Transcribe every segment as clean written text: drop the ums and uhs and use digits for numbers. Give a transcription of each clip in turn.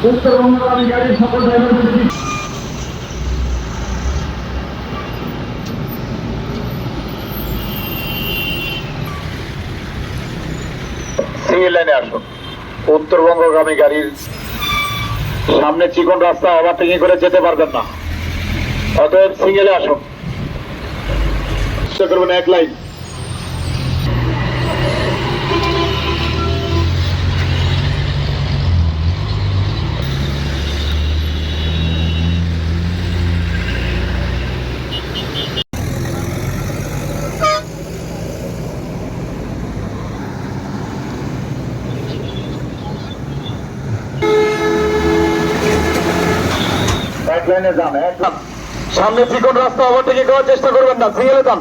উত্তরবঙ্গগামী গাড়ির সকল ড্রাইভারদের সিঙ্গেল লাইনে আসুন। উত্তরবঙ্গগামী গাড়ির সামনে চিকন রাস্তা ওভারটেকিং করে যেতে পারবেন না, অতএব সিঙ্গেলে আসুন। চেষ্টা করবেন এক লাইন। এক লাইনে যান, এক লাইন। সামনে চিকন রাস্তা ওভারটেকিং করার চেষ্টা করবেন না, সিঙ্গেলে যান।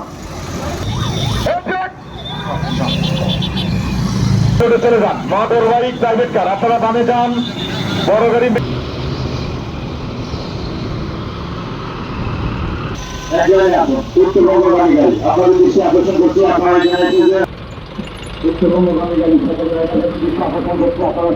চলে যান। মোটর বাইক, প্রাইভেট কার, আপনারা বামে যান। বড় গাড়ি উত্তরবঙ্গগামী গাড়ি আপনাদের দৃষ্টি আকর্ষণ করছি। আপনারা উত্তরবঙ্গগামী গাড়ি সকল ড্রাইভারদের দৃষ্টি আকর্ষণ করছি। আপনারা